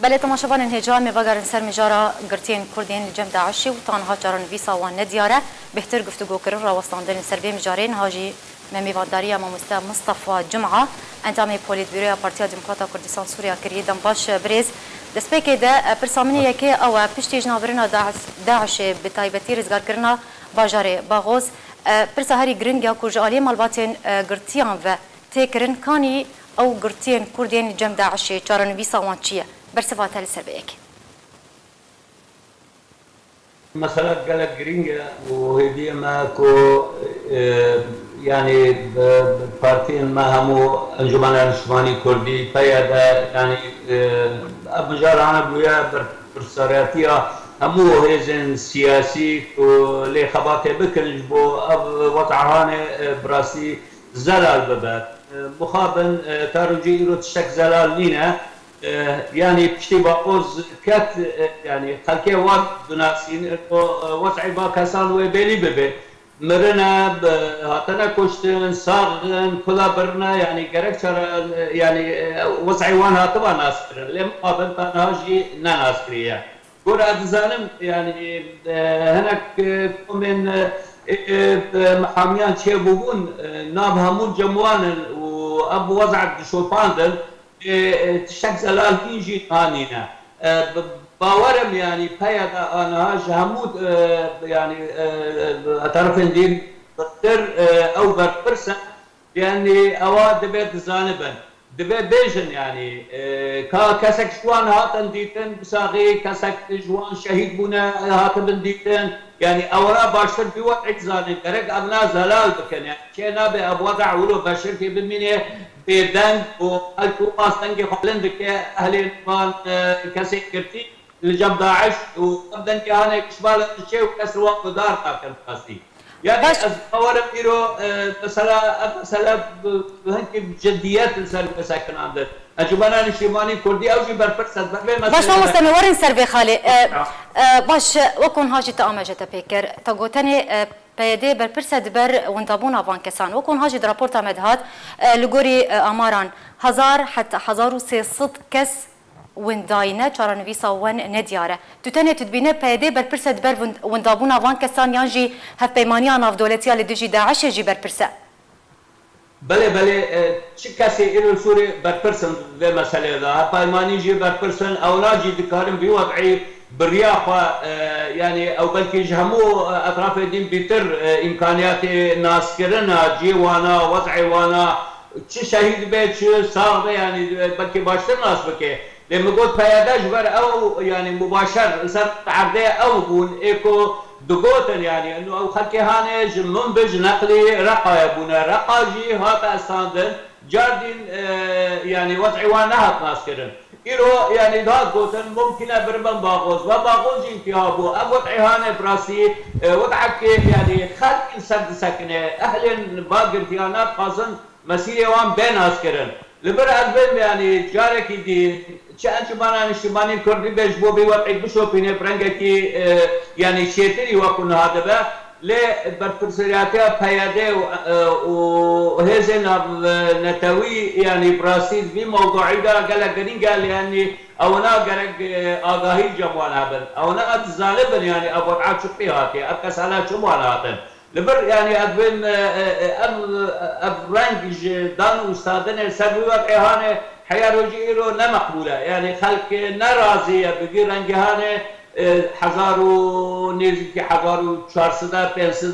بله تماشاوان انهجام وگرن سر مجارا گرتین کردین لجم داعشی و تانها جارن ویسا وان ندیاره بهتر گفتگو کردن راوستاندن سر به مجارین هاجی ممیوانداری مصطفى جمعه انجام پولیت بیروی پارتیا دموکراتا کردستان سوریا کری دنباش بریز دسپیک ده پرسامنی که او پشتی جنابرنا داعش به تایبتی رزگار کرنا باجار باغوز پرسهاری گرنگیا کجالی مالباتین گرتیان و تکرن کانی او گرتین کردین لجم داعشی جارن ویسا وان چیه برسفات السربيك مسألة قالت جرينجا وهي ماكو يعني بارتين ما همو انجمن الشمالي كردي فيدا يعني مجال انا بويا برساراتيا همو هيزن سياسي ولي خباطي بكنج بو وضعهان براسي زلال ببات مخابن تارجي يرو تشك زلال لينا يعني بشتي باقوز كات يعني خلكي وقت دناسين وضعي با كسان وبيلي ببي مرنا هاتنا كشتن صاغن كلا برنا يعني قرق يعني وضعي وان هاتبا ناسكرن لم قابل تنهاجي ناسكريا قول ادزانم يعني هناك من محاميان شي بوغون ناب همون جموان وابو وضع شوفاندن تشك زلال يجي قانينا باورم يعني بيدا انا همود يعني طرف دين بطر او برسن يعني اواد بيت زانبا دبي بيجن يعني كاسك شوان هاتن ديتن بساغي كاسك جوان شهيد بنا هاتن ديتن يعني اورا باشر بوضع زاني كرك ابنا زلال بكن يعني كنا بوضع ولو بشر في بمني بيدن والكو باستنجي خلندك اهل المان كاسك كرتي لجم داعش وابدن كهانه كشبال الشيء وكسر وقت دار تاكل قاسي يعني أتصور إنه مسألة هنك بجديات الإنسان مساكن عنده أجمعنا نشيماني كردي أو جبر فرصة باش ما مستمرين سر خالي باش وكون هاجي تأمجة بيكر تقولتني بيدي برپرسة دبر وندابونا بان كسان وكون هاجي درابورتا مدهات لغوري أماران 1000 حتى 1300 كس ونداينه چارا نویسا ون ندیاره تو تنه تدبینه پیده برپرسه دبر وندابونا وان کسان یانجی هف پیمانیان اف دولتی آل دجی داعش جی برپرسه بله چه کسی ایرو سوری برپرسن به مسئله ده هف پیمانی جی برپرسن اولاجی دکارم بی وضعی برياقة يعني او بلكي جهمو اطراف الدين بيتر امكانيات ناس كرنا جيوانا وضعي وانا چه شهيد بيت چه صاغ يعني بلكي باشتر ناس بكي لما قلت بياداج بر او يعني مباشر صار عرضيه او بون ايكو دقوتن يعني انه او خلكي هانج منبج نقلي رقا يبونا رقا جي هاتا استاندن جاردين يعني وضعي وانا هات ناس كرن إيرو يعني ده قوتن ممكن بربن باغوز وباغوز انتهابو أبو عهانة براسي وضعك يعني خلق سد سكنة أهل باقر ديانات قازن مسيرة وان بين أسكرن لبر أدبن يعني جارك دي چه بنا نشمانين كردي بيجبو بوضعي بشو بينه برنگكي يعني شيتري وكن هذا به ل برفرسياتها بياده وهزن نتوي يعني براسيل في موضوعي ده قال قرين قال يعني اونا قرق اغاهي جموان هبل اونا اتزالبن يعني ابو عاد شقياتي ابكسالات شمواناتن لبر يعني ادبن ابرنج دان استادن سبي وقعانه حياروجي له نمقبوله يعني خلق نرازيه بغير رنجهانه 1400 500 از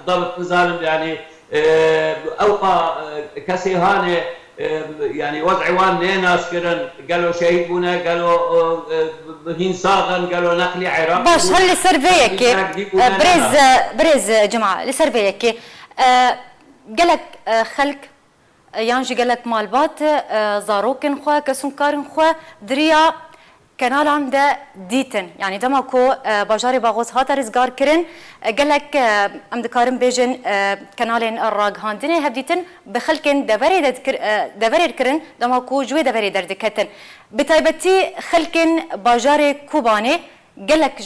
ضبط نظام يعني اوقع كسيهانه يعني وضع وان ناس كرن قالوا شهيد بنا قالوا هين صاغن قالوا نقلي عراق باش هل سربيك بريز جماعه لسربيك قالك خلق يانجي قالك مالبات زاروكن خو كسونكارن خو دريا كنال عنده ديتن يعني دما كو باجاري باغوز هاتا رزقار كرن قالك ام دكارم بيجن كنالين الراق هاندني هب ديتن بخلكن دفري كرن دما كو جوي دفري دردكتن بتايبتي خلكن باجاري كوباني قالك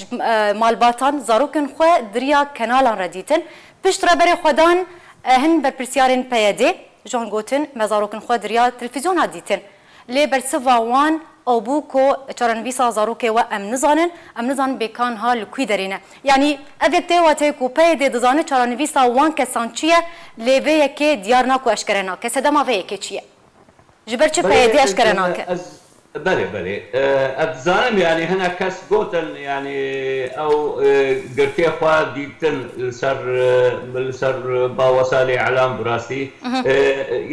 مالباتان زاروكن خو دريا كنالان رديتن بشترا بري خدان هن بربرسيارن بيادي جون غوتن مزاروكن خو دريا تلفزيون هاديتن لێ بەرسڤا وان ئەو بوو کۆ چارەنویسا زارۆکێوە ئەم نزانن بێکانها li کوی دەرێنە یعنی ئەvێک تێواتەیە و پێ دێ دەزانێت چارەنویسا وان کەسان چییە لێvەیەکێ دیار ناکو ئەشکەرە ناکە سەدەما vەیەکێ چییە ji ber çi peyedê eşkere nake بله بله اتزانم يعني هنا كاس قوتن يعني او قرتي خوا ديتن سر باوسالي اعلام براسي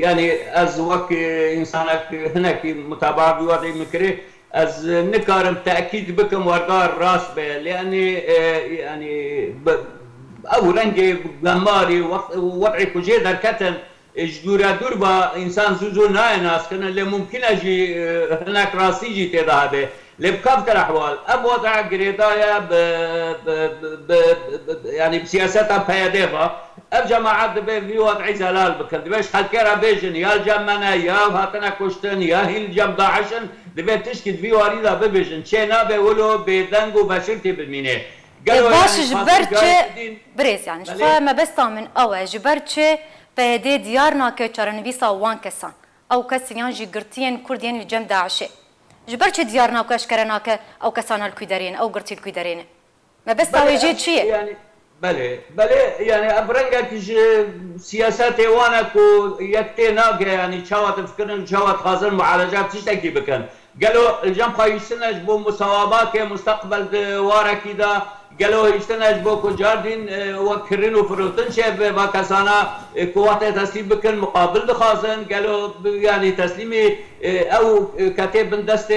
يعني از وقت انسانك هناك متابعه بوضع مكري از نكارم تاكيد بكم وردار راس به لاني يعني او رنجي غماري وضعي كوجي دركتن جدورا دور با انسان زوزو ناس كنا اللي ممكن اجي هناك راسي جي تذهبه لبكافة الاحوال اب وضع قريدايا يعني بسياستها بهيديفا اب جماعات في وضع زلال بكن دبيش خلكيرا بيجن يا الجمنا يا هاتنا كشتن يا هي الجم داعشن دبي تشكد في وريدا ببيجن شينا بيقولوا بدنجو بشرتي بالمينه باش جبرتش بريز يعني شخوا ما بس من اول جبرتش پهدê diyar nake çarenivîsa wan kesan ew kesiyan jî girtiyên Kurdiyên li cem Daişê ji ber çi diyar nake eşkere nake ew kesan li Kwî derêne ew girtî li Kwî derêne me bes wê jê çi ye بله بله يعني ابرنگك سياسات وانا كو يكتي ناقه يعني شاوت فكرن شاوت خازن معالجات تشتكي بكن قالوا الجم خايشتنج بو مساوابات مستقبل واركي دا قالوا يشتنج بو كو جاردين وكرين وفروتن شيب باكسانا قوات تسليم بكن مقابل خازن قالوا يعني تسليمي او كتاب دست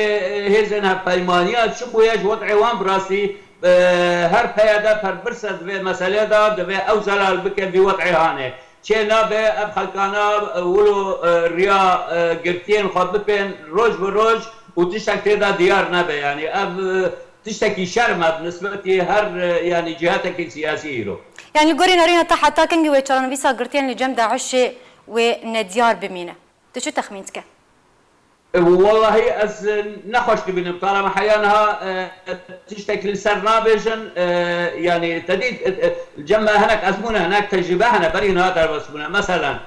هيزنها بايمانيات شو يج وضع وان براسي هر پیاده پر برسد به مسئله دا به او زلال بکن بی وضعی هانه چه نابه اب خلقانا ولو ریا گرتین خود بپن روز به روز و تشتک تیدا دیار نبه يعني اب تشتكي شرمه بالنسبه هر يعني جهاتك السياسيه له يعني قولي نارينا حتى كنجي ويتشارن فيسا قرتين لجم داعش ونديار بمينه تشو تخمينتك والله از نخوش ببینم طالما حيانها تشتكي لسرنا بيجن يعني تديد الجمع هناك ازمونه هناك تجربه هنا برينا هذا بسمونه مثلا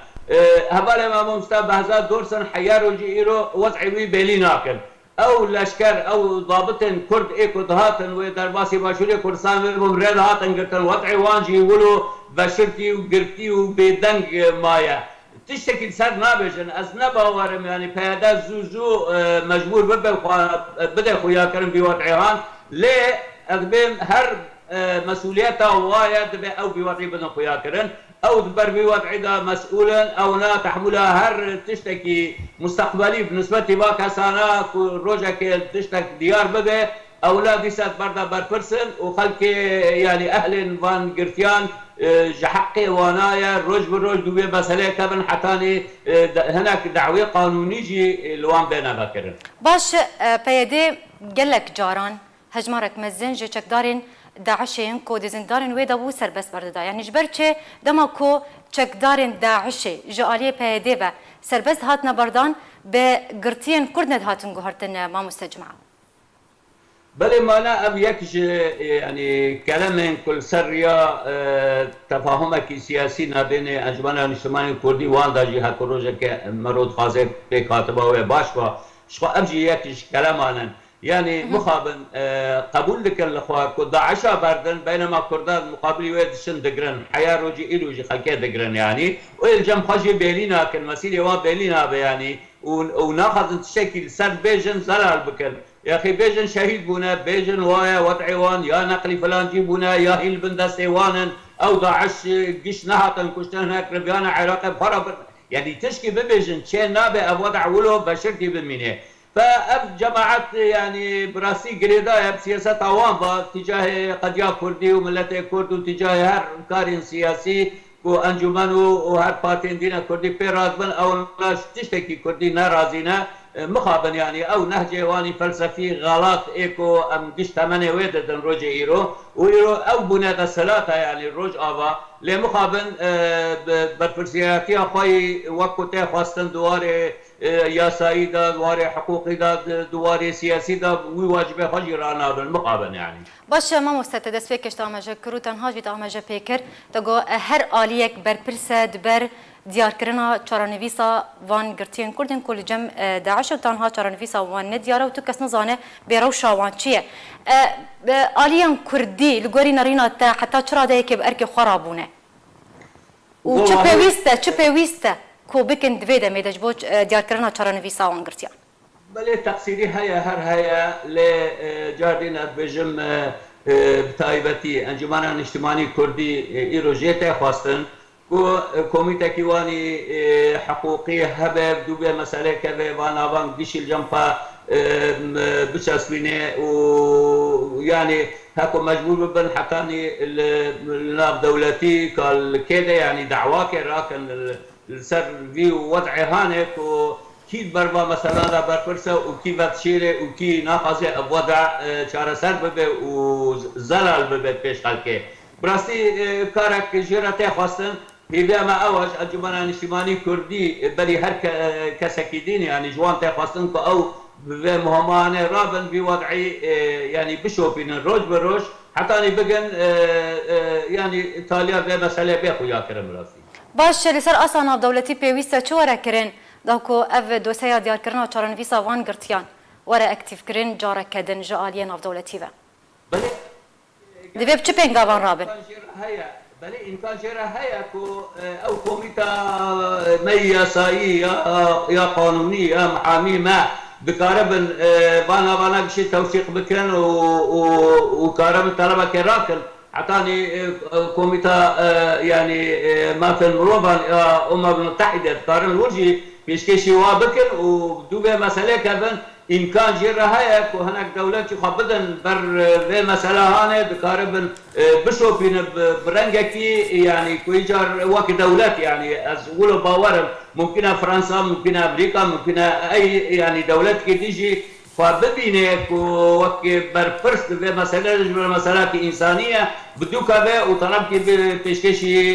هبالة ما مستوى بهزاد دورسن حيارو جيرو وضعي بيلي ناكل او لشكر او ضابطن كرد ايكو دهاتن ودرباسي باشولي كردستان بمريض هاتن قرتن وضعي وانجي يقولوا بشرتي وقرتي وبيدنق مايا تشتكي سر نابجن از نباورم يعني پیاده زوزو مجبور بده خويا كرم بوضعيهان ليه اقبم هر مسؤوليته وايد او بوضعي بدن خويا كرن او دبر بوضعي دا مسؤولا او نا تحملها هر تشتكي مستقبلي بالنسبه لباك سانا روجك تشتك ديار بده او لا ديسات بردا بربرسن وخلك يعني اهل فان قرتيان جحقي ونايا روج بالروج دوبي مسألة كابن حتاني هناك دعوة قانوني جي لوان بينا بكرن باش بيدي قالك جاران هجمارك مزن جي چكدارين داعشين كو دزندارين ويدا بو سربس بردا يعني جبرچه دما كو چكدارين داعشي جاليه بيدي و سربس هاتنا بردان بقرتين كردند هاتن گوهرتن ما مستجمعه بله مانا اب يكش يعني كلام كل سريا تفاهمك سياسي بين انجمن المسلمين الكردي وان دا جهه بروجه مرود خازق بكاتبه وباشوا شو ابجي يكش كلام انا يعني مخابن قبول لك الاخوه كدا عشا بردن بينما كردان مقابل ويدشن دقرن حياه روجي الوجي خلكي دقرن يعني والجم خجي بيلينا كالمسيري وا بيلينا يعني وناخذ تشكل سر بيجن زلال بكل يا اخي بيجن شهيد بونا بيجن وايا وضعي وان يا نقلي فلان جيبونا يا هيل بندستي وانن او داعش قش نهاتن كشتن هناك ربيانا عراق فرب يعني تشكي ببيجن شين نابي اب وضع ولو بشرتي بالمينه فاب جماعات يعني براسي قريدا بسياسه عوام تجاه قضيه كردي وملتي كرد وتجاه هر كارين سياسي وانجمن وهر بارتين دينا كردي بيرازبن او تشتكي كردي نارازينا مخابن يعني او نهج واني فلسفي غلط ايكو ام قش ثمانية ويددن روج ايرو ويرو او بنات الثلاثة يعني روج ابا لمخابن بالفرسياتي اخوي وقتي خواستن دواري يا سيدة دواري حقوقي دا دواري سياسي دا وواجبه خجي رانا بالمقابن يعني باش ما مستعد فيكش تامجا كروتن هاج بتامجا بيكر تقو هر آليك بر برسد بر دیارکردنا چارەنویسا وان گرتیان کردن کل جم داعش و تنها چارەنویسا وان ندیاره و تو کس نزانه بیرو شاوان چیه آلیان کردی لگوری نرینا تا حتی چرا ده که بارک خرابونه و چه پیوسته کو بکن دویده میدج بو دیارکردنا چارەنویسا وان گرتیان بله تقصیری هیا هر هیا لجاردین بجم بتایبتی انجمن اجتماعی کردی ایروژیت خواستن کو کمیته کیوانی حقوقی هبه دوبه مسئله که وانا وان دیشیل جنبا بچسبینه و یعنی هاكو مجبور بن حقاني الناب دولتي قال كده يعني دعواك راكن السر في وضع هانك وكيف بربا مثلا برفرسه وكيف تشيره وكي ناقصه بوضع شهر سر ببه وزلال ببه بيش خلقه براستي كارك جيرته خواستن هيبه ما اوج انجمن اجتماعي كردي بلي هر كسكي دين يعني جوان تخواستن او بمهمانه رابن بوضعي يعني بشوفين الروج بالروج حتى اني بقن يعني ايطاليا بمساله بيخو يا كرم راسي باش لسر اصلا ناف دولتي بيويستا چو ورا کرن داكو اف دوسيا ديار كرنا چارەنویسا وان گرتيان ورا اكتيف کرن جارا كدن جاليا ناف دولتي و بله دبي بچ پنگاوان رابن بله امکان شرح هيا كو او كوميتا ميسائي يا قانوني يا محامي ما بكاربن بانا بشي توثيق بكن وكاربن طلبه كراكن عطاني كوميتا يعني ما في المروفان الامم المتحده كارن الورجي بيشكيشي وابكن ودوبه مساله كبن امكان جرا هيك وهناك دولتي خبدن بر في مساله هانه بكاربن بشوفين برنجكي يعني كويجار وك دولات يعني ازولو باور ممكن فرنسا ممكن امريكا ممكن اي يعني دولات كي تيجي فببينك وك برفرس في مساله انسانيه بدوك به وطلب كي بيشكشي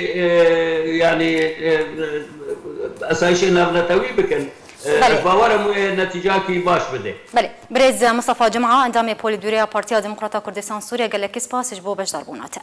يعني اساسي نبلتوي بكن باورم نتیجه کی باش بده. بله برز مصطفى جمعه اندام پولیدوریا پارتیا دموکراتا کردستان سوریه گله کس پاسش بو بجدار بوناته.